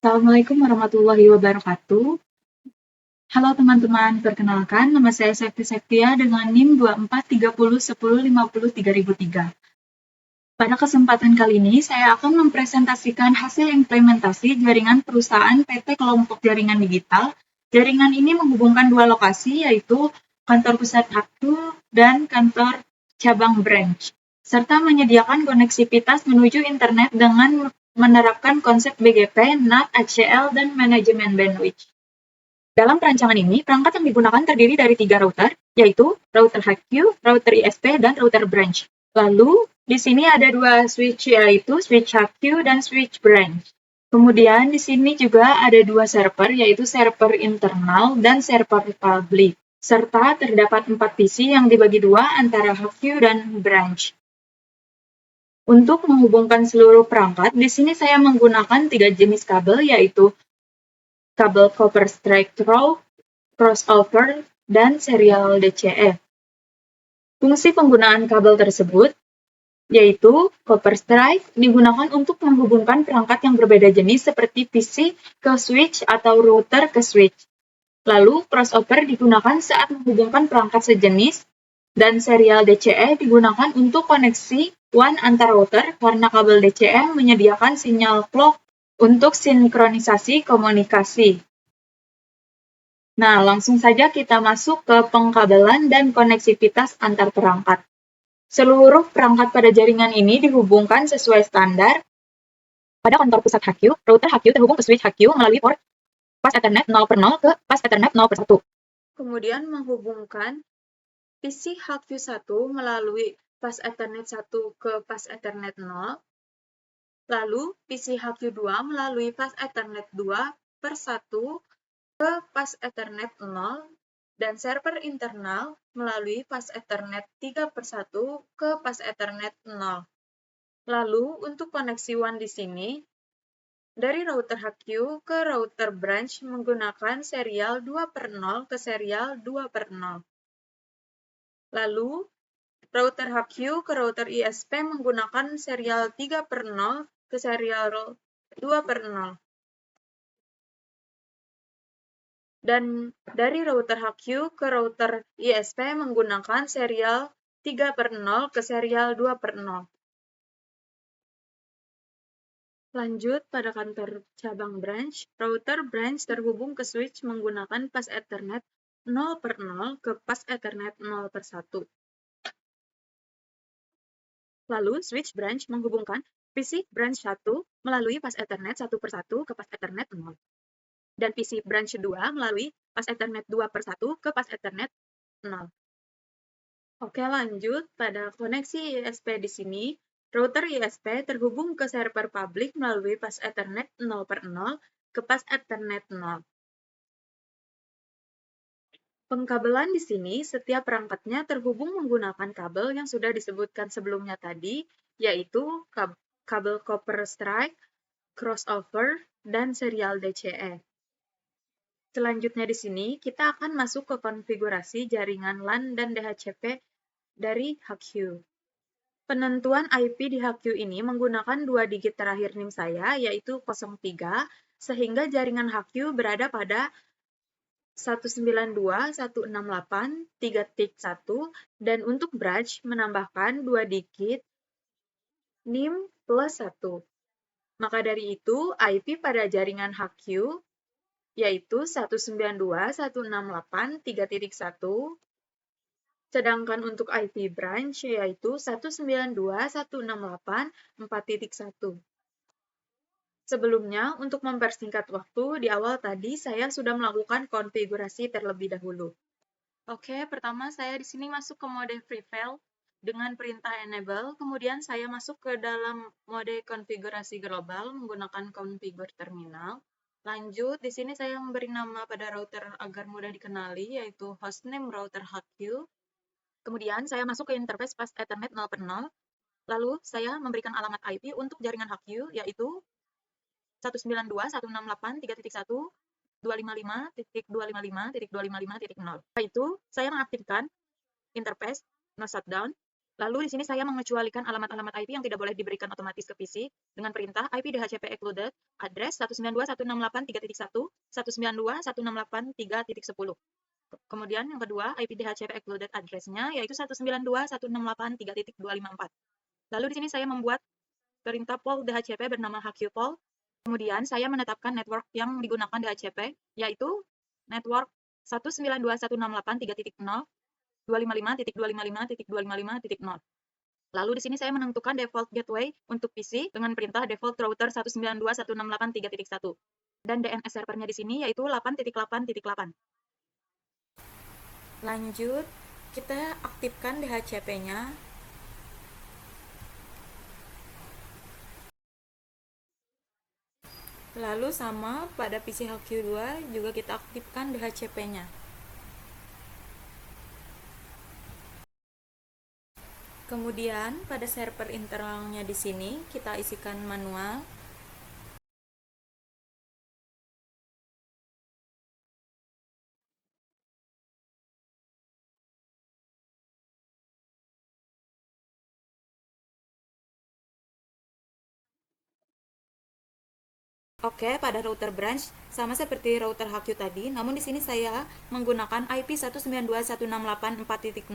Assalamualaikum warahmatullahi wabarakatuh. Halo teman-teman, perkenalkan nama saya Septi Septia dengan NIM 243010503003. Pada kesempatan kali ini, saya akan mempresentasikan hasil implementasi jaringan perusahaan PT Kelompok Jaringan Digital. Jaringan ini menghubungkan dua lokasi, yaitu kantor pusat Hakku dan kantor cabang branch, serta menyediakan koneksivitas menuju internet dengan menerapkan konsep BGP, NAT, HCL, dan manajemen bandwidth. Dalam perancangan ini, perangkat yang digunakan terdiri dari 3 router, yaitu router HQ, router ISP, dan router branch. Lalu, di sini ada 2 switch, yaitu switch HQ dan switch branch. Kemudian, di sini juga ada 2 server, yaitu server internal dan server public, serta terdapat 4 PC yang dibagi 2 antara HQ dan branch. Untuk menghubungkan seluruh perangkat, di sini saya menggunakan 3 jenis kabel, yaitu kabel copper strike through, crossover, dan serial DCE. Fungsi penggunaan kabel tersebut yaitu copper strike digunakan untuk menghubungkan perangkat yang berbeda jenis seperti PC ke switch atau router ke switch. Lalu crossover digunakan saat menghubungkan perangkat sejenis, dan serial DCE digunakan untuk koneksi WAN antar router karena kabel DCE menyediakan sinyal clock untuk sinkronisasi komunikasi. Nah, langsung saja kita masuk ke pengkabelan dan koneksivitas antar perangkat. Seluruh perangkat pada jaringan ini dihubungkan sesuai standar. Pada kantor pusat HQ, router HQ terhubung ke switch HQ melalui port pas Ethernet 0/0 ke pas Ethernet 0/1. Kemudian menghubungkan PC HQ1 melalui pas Ethernet 1 ke pas Ethernet 0. Lalu PC HQ2 melalui pas Ethernet 2/1 ke pas Ethernet 0, dan server internal melalui pas Ethernet 3/1 ke pas Ethernet 0. Lalu, untuk koneksi WAN di sini, dari router HQ ke router branch menggunakan serial 2/0 ke serial 2/0. Lalu, router HQ ke router ISP menggunakan serial 3/0 ke serial 2/0. Dan dari router HQ ke router ISP menggunakan serial 3/0 ke serial 2/0. Lanjut pada kantor cabang branch, router branch terhubung ke switch menggunakan pas Ethernet 0/0 ke pas Ethernet 0/1. Lalu switch branch menghubungkan PC branch 1 melalui pas Ethernet 1/1 ke pas Ethernet 0. Dan PC branch 2 melalui pas Ethernet 2/1 ke pas Ethernet 0. Oke, lanjut pada koneksi ISP di sini. Router ISP terhubung ke server publik melalui pas Ethernet 0/0 ke pas Ethernet 0. Pengkabelan di sini, setiap perangkatnya terhubung menggunakan kabel yang sudah disebutkan sebelumnya tadi, yaitu kabel copper strike, crossover, dan serial DCE. Selanjutnya di sini, kita akan masuk ke konfigurasi jaringan LAN dan DHCP dari HQ. Penentuan IP di HQ ini menggunakan 2 digit terakhir NIM saya, yaitu 03, sehingga jaringan HQ berada pada 192.168.3.1, dan untuk branch menambahkan 2 digit NIM plus 1. Maka dari itu, IP pada jaringan HQ yaitu 192.168.3.1, sedangkan untuk IP branch yaitu 192.168.4.1. Sebelumnya, untuk mempersingkat waktu, di awal tadi saya sudah melakukan konfigurasi terlebih dahulu. Oke, pertama saya di sini masuk ke mode prevail dengan perintah enable, kemudian saya masuk ke dalam mode konfigurasi global menggunakan configure terminal. Lanjut, di sini saya memberi nama pada router agar mudah dikenali, yaitu hostname router HQ. Kemudian saya masuk ke interface pas Ethernet 0/0. Lalu saya memberikan alamat IP untuk jaringan HQ, yaitu 192.168.3.1.255.255.255.0. Setelah itu, saya mengaktifkan interface no shutdown. Lalu di sini saya mengecualikan alamat-alamat IP yang tidak boleh diberikan otomatis ke PC dengan perintah IP DHCP excluded address 192.168.3.1, 192.168.3.10. Kemudian yang kedua, IP DHCP excluded address-nya yaitu 192.168.3.254. Lalu di sini saya membuat perintah poll DHCP bernama hqpoll. Kemudian saya menetapkan network yang digunakan DHCP yaitu network 192.168.3.0, 255.255.255.0. Lalu di sini saya menentukan default gateway untuk PC dengan perintah default router 192.168.3.1. Dan DNS servernya di sini yaitu 8.8.8. Lanjut, kita aktifkan DHCP-nya. Lalu sama pada PC HQ2 juga kita aktifkan DHCP-nya. Kemudian pada server internalnya di sini kita isikan manual. Oke, pada router branch sama seperti router HQ tadi, namun di sini saya menggunakan IP 192.168.4.0.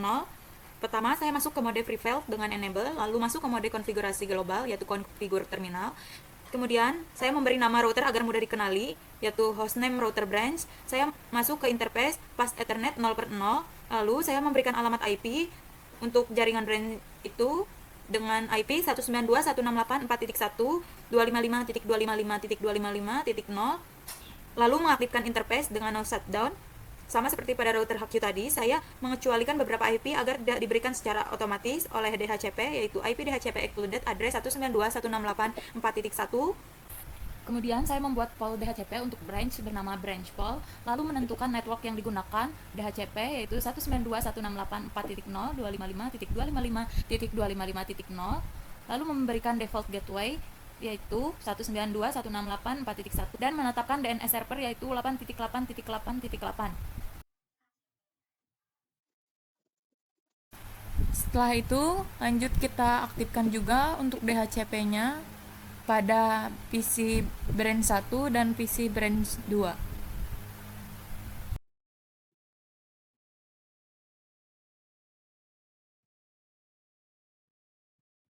Pertama, saya masuk ke mode free file dengan enable, lalu masuk ke mode konfigurasi global yaitu configure terminal. Kemudian, saya memberi nama router agar mudah dikenali, yaitu hostname router branch. Saya masuk ke interface pas Ethernet 0/0, lalu saya memberikan alamat IP untuk jaringan branch itu dengan IP 192.168.4.1, 255.255.255.0, lalu mengaktifkan interface dengan no shutdown. Sama seperti pada router HQ tadi, saya mengecualikan beberapa IP agar tidak diberikan secara otomatis oleh DHCP, yaitu IP DHCP excluded address 192.168.4.1. Kemudian saya membuat poll DHCP untuk branch bernama branch poll, lalu menentukan network yang digunakan DHCP yaitu 192.168.4.0, 255.255.255.0, lalu memberikan default gateway yaitu 192.168.4.1 dan menetapkan DNS server yaitu 8.8.8.8. Setelah itu, lanjut kita aktifkan juga untuk DHCP-nya pada PC branch 1 dan PC branch 2.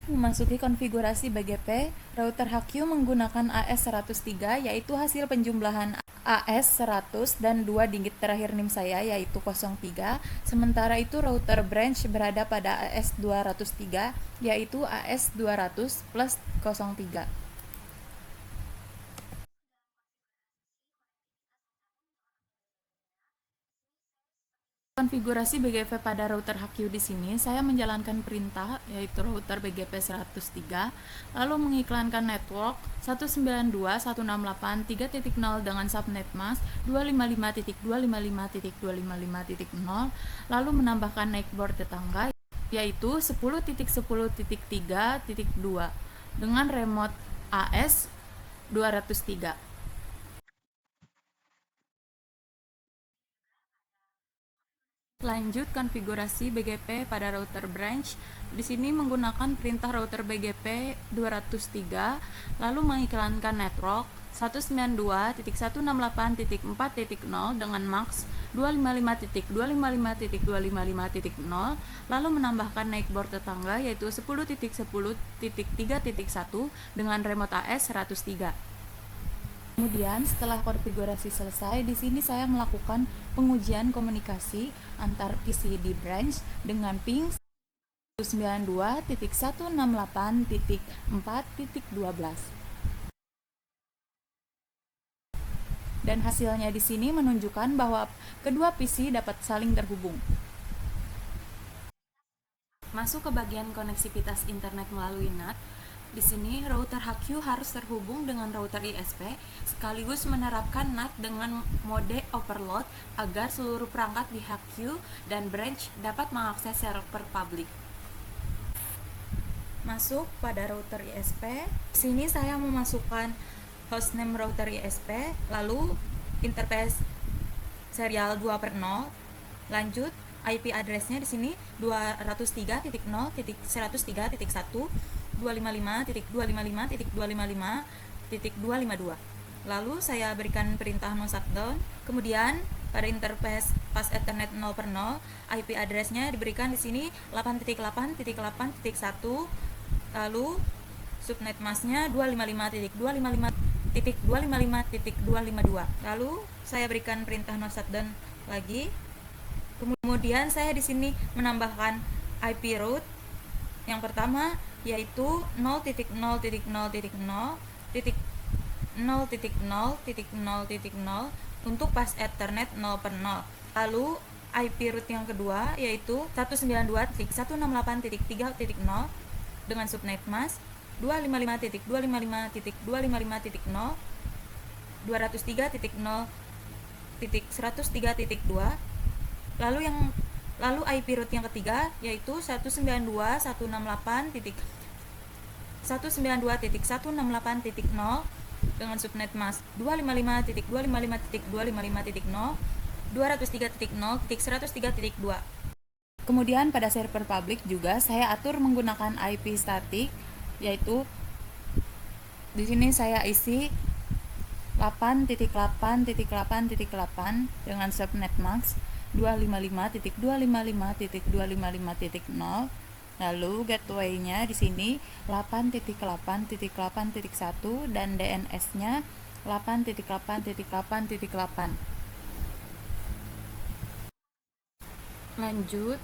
Memasuki konfigurasi BGP, router HQ menggunakan AS103 yaitu hasil penjumlahan AS100 dan 2 digit terakhir NIM saya yaitu 03. Sementara itu router branch berada pada AS203 yaitu AS200 plus 03. Konfigurasi BGP pada router HQ di sini saya menjalankan perintah yaitu router BGP 103 lalu mengiklankan network 192.168.3.0 dengan subnet mask 255.255.255.0 lalu menambahkan network tetangga yaitu 10.10.3.2 dengan remote AS 203. Lanjut konfigurasi BGP pada router branch. Di sini menggunakan perintah router BGP 203 lalu mengiklankan network 192.168.4.0 dengan max 255.255.255.0 lalu menambahkan network tetangga yaitu 10.10.3.1 dengan remote AS 103. Kemudian setelah konfigurasi selesai, di sini saya melakukan pengujian komunikasi antar PC di branch dengan ping 192.168.4.12. Dan hasilnya di sini menunjukkan bahwa kedua PC dapat saling terhubung. Masuk ke bagian koneksivitas internet melalui NAT. Di sini router HQ harus terhubung dengan router ISP sekaligus menerapkan NAT dengan mode overload agar seluruh perangkat di HQ dan branch dapat mengakses server publik. Masuk pada router ISP. Di sini saya memasukkan hostname router ISP, lalu interface serial 2/0. Lanjut IP address-nya di sini 203.0.103.1, 255.255.255.252. Lalu saya berikan perintah no shutdown. Kemudian pada interface pas Ethernet 0 per 0, IP address-nya diberikan di sini 8.8.8.1, lalu subnet mask-nya 255.255.255.252. Lalu saya berikan perintah no shutdown lagi. Kemudian saya di sini menambahkan IP route yang pertama yaitu 0.0.0.0.0.0.0 untuk pas Ethernet 0 per 0. Lalu IP route yang kedua yaitu 192.168.3.0 dengan subnet mask 255.255.255.0, 203.0.103.2. Lalu IP route yang ketiga yaitu 192.168.0 dengan subnet mask 255.255.255.0, 203.0.103.2. Kemudian pada server public juga saya atur menggunakan IP static, yaitu di sini saya isi 8.8.8.8 dengan subnet mask 255.255.255.0. Lalu gateway-nya di sini 8.8.8.1 dan DNS-nya 8.8.8.8. Lanjut,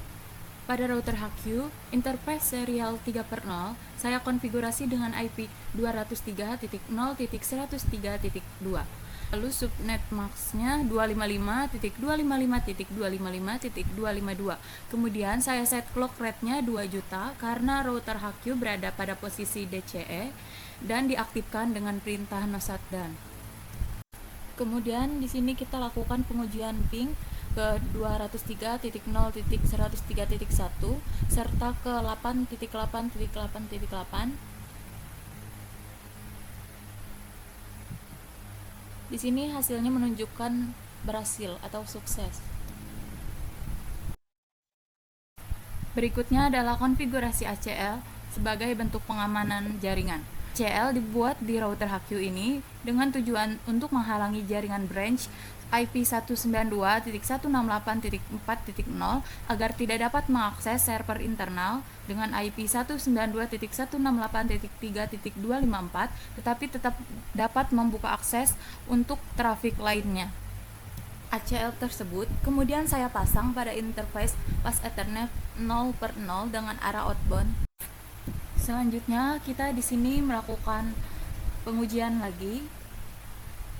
pada router HQ, interface serial 3 per 0, saya konfigurasi dengan IP 203.0.103.2. Lalu subnet mask-nya 255.255.255.252. Kemudian saya set clock rate-nya 2 juta karena router HQ berada pada posisi DCE dan diaktifkan dengan perintah no shutdown. Kemudian di sini kita lakukan pengujian ping ke 203.0.103.1 serta ke 8.8.8.8. Di sini hasilnya menunjukkan berhasil atau sukses. Berikutnya adalah konfigurasi ACL sebagai bentuk pengamanan jaringan. ACL dibuat di router HQ ini dengan tujuan untuk menghalangi jaringan branch IP 192.168.4.0 agar tidak dapat mengakses server internal dengan IP 192.168.3.254, tetapi tetap dapat membuka akses untuk trafik lainnya. ACL tersebut kemudian saya pasang pada interface pas Ethernet 0 per 0 dengan arah outbound. Selanjutnya kita di sini melakukan pengujian lagi.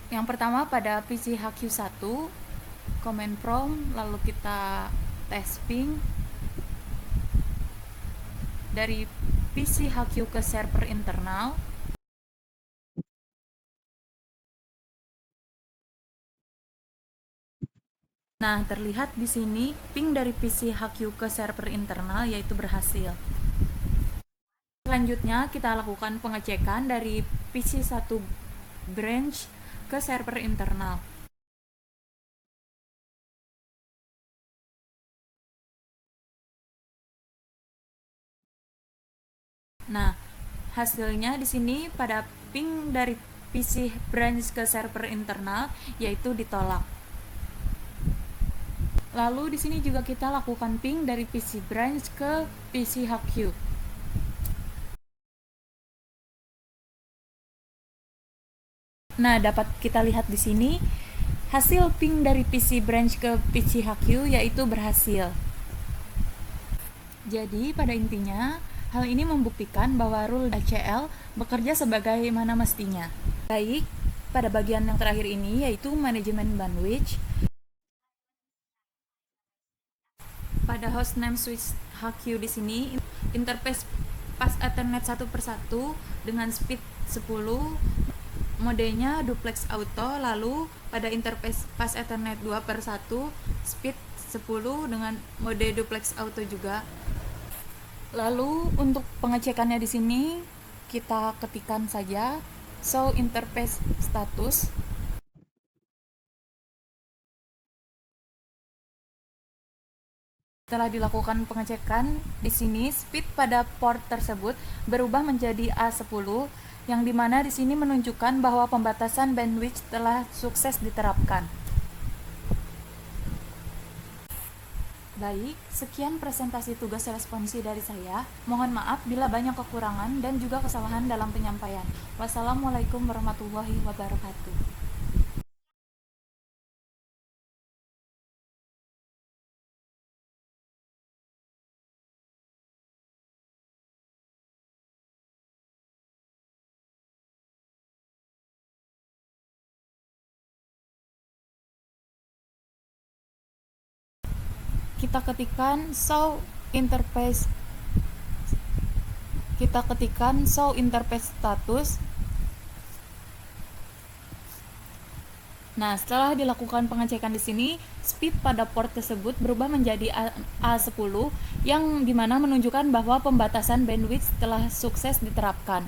Yang pertama pada PC HQ1, command prompt, lalu kita tes ping dari PC HQ ke server internal. Nah, terlihat di sini ping dari PC HQ ke server internal yaitu berhasil. Selanjutnya kita lakukan pengecekan dari PC1 branch ke server internal. Nah, hasilnya di sini pada ping dari PC branch ke server internal yaitu ditolak. Lalu di sini juga kita lakukan ping dari PC branch ke PC HQ. Nah, dapat kita lihat di sini hasil ping dari PC branch ke PC HQ yaitu berhasil. Jadi, pada intinya, hal ini membuktikan bahwa rule ACL bekerja sebagaimana mestinya. Baik, pada bagian yang terakhir ini yaitu manajemen bandwidth. Pada hostname switch HQ di sini, interface pas Ethernet 1 per 1 dengan speed 10, modenya duplex auto. Lalu pada interface pas Ethernet 2 per 1 speed 10 dengan mode duplex auto juga. Lalu untuk pengecekannya di sini kita ketikkan saja show interface status. Setelah dilakukan pengecekan, di sini speed pada port tersebut berubah menjadi A10, yang dimana di sini menunjukkan bahwa pembatasan bandwidth telah sukses diterapkan. Baik, sekian presentasi tugas responsi dari saya. Mohon maaf bila banyak kekurangan dan juga kesalahan dalam penyampaian. Wassalamualaikum warahmatullahi wabarakatuh. Kita ketikkan show interface status. Nah, setelah dilakukan pengecekan di sini, speed pada port tersebut berubah menjadi A10, yang dimana menunjukkan bahwa pembatasan bandwidth telah sukses diterapkan.